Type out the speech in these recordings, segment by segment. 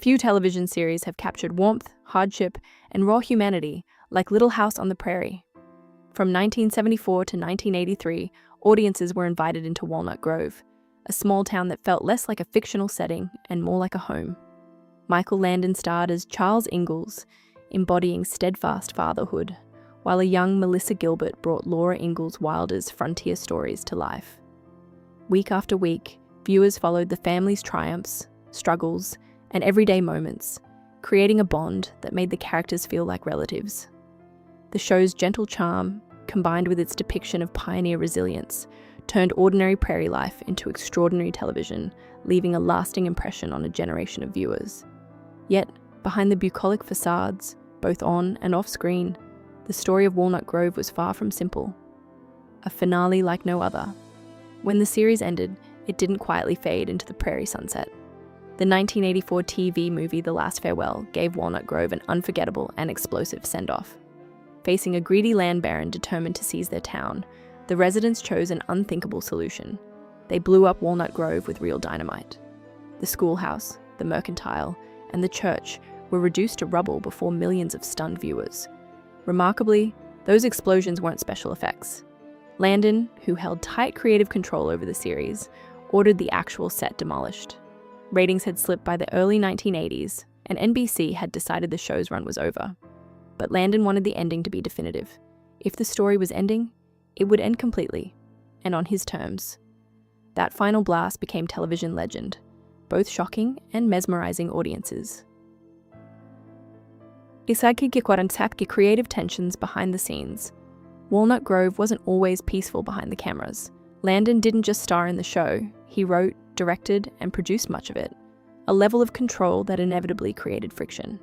Few television series have captured warmth, hardship, and raw humanity like Little House on the Prairie. From 1974 to 1983, audiences were invited into Walnut Grove, a small town that felt less like a fictional setting and more like a home. Michael Landon starred as Charles Ingalls, embodying steadfast fatherhood, while a young Melissa Gilbert brought Laura Ingalls Wilder's frontier stories to life. Week after week, viewers followed the family's triumphs, struggles, and everyday moments, creating a bond that made the characters feel like relatives. The show's gentle charm, combined with its depiction of pioneer resilience, turned ordinary prairie life into extraordinary television, leaving a lasting impression on a generation of viewers. Yet, behind the bucolic facades, both on and off screen, the story of Walnut Grove was far from simple. A finale like no other. When the series ended, it didn't quietly fade into the prairie sunset. The 1984 TV movie The Last Farewell gave Walnut Grove an unforgettable and explosive send-off. Facing a greedy land baron determined to seize their town, the residents chose an unthinkable solution. They blew up Walnut Grove with real dynamite. The schoolhouse, the mercantile, and the church were reduced to rubble before millions of stunned viewers. Remarkably, those explosions weren't special effects. Landon, who held tight creative control over the series, ordered the actual set demolished. Ratings had slipped by the early 1980s, and NBC had decided the show's run was over. But Landon wanted the ending to be definitive. If the story was ending, it would end completely, and on his terms. That final blast became television legend, both shocking and mesmerizing audiences. Isagi Gikwaransak creative tensions behind the scenes. Walnut Grove wasn't always peaceful behind the cameras. Landon didn't just star in the show, he wrote, directed, and produced much of it, a level of control that inevitably created friction.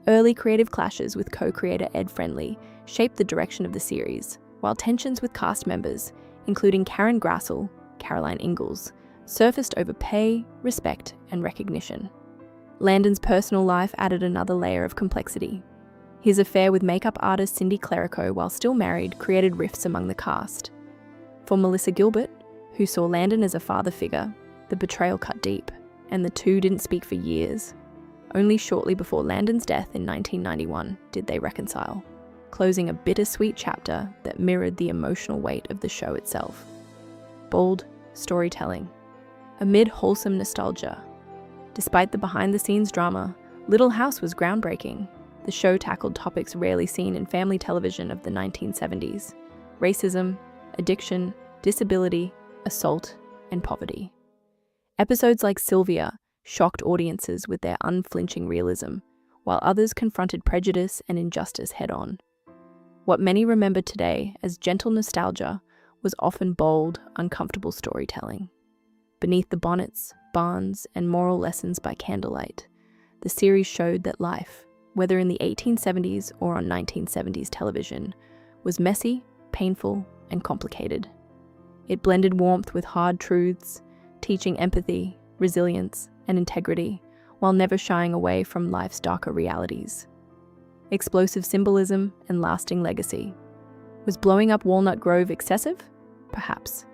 Early creative clashes with co-creator Ed Friendly shaped the direction of the series, while tensions with cast members, including Karen Grassel, Caroline Ingalls, surfaced over pay, respect, and recognition. Landon's personal life added another layer of complexity. His affair with makeup artist Cindy Clerico while still married created rifts among the cast. For Melissa Gilbert, who saw Landon as a father figure, the betrayal cut deep, and the two didn't speak for years. Only shortly before Landon's death in 1991 did they reconcile, closing a bittersweet chapter that mirrored the emotional weight of the show itself. Bold storytelling, amid wholesome nostalgia. Despite the behind-the-scenes drama, Little House was groundbreaking. The show tackled topics rarely seen in family television of the 1970s: racism, addiction, disability, assault, and poverty. Episodes like Sylvia shocked audiences with their unflinching realism, while others confronted prejudice and injustice head-on. What many remember today as gentle nostalgia was often bold, uncomfortable storytelling. Beneath the bonnets, barns, and moral lessons by candlelight, the series showed that life, whether in the 1870s or on 1970s television, was messy, painful, and complicated. It blended warmth with hard truths, teaching empathy, resilience, and integrity, while never shying away from life's darker realities. Explosive symbolism and lasting legacy. Was blowing up Walnut Grove excessive? Perhaps.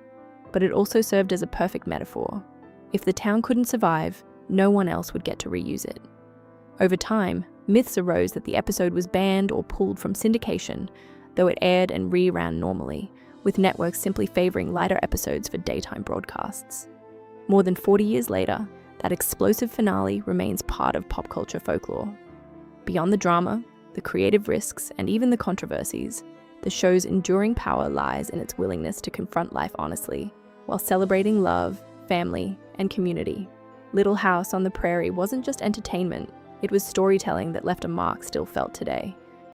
But it also served as a perfect metaphor. If the town couldn't survive, no one else would get to reuse it. Over time, myths arose that the episode was banned or pulled from syndication, though it aired and reran normally, with networks simply favoring lighter episodes for daytime broadcasts. More than 40 years later, that explosive finale remains part of pop culture folklore. Beyond the drama, the creative risks, and even the controversies, the show's enduring power lies in its willingness to confront life honestly, while celebrating love, family, and community. Little House on the Prairie wasn't just entertainment, it was storytelling that left a mark still felt today.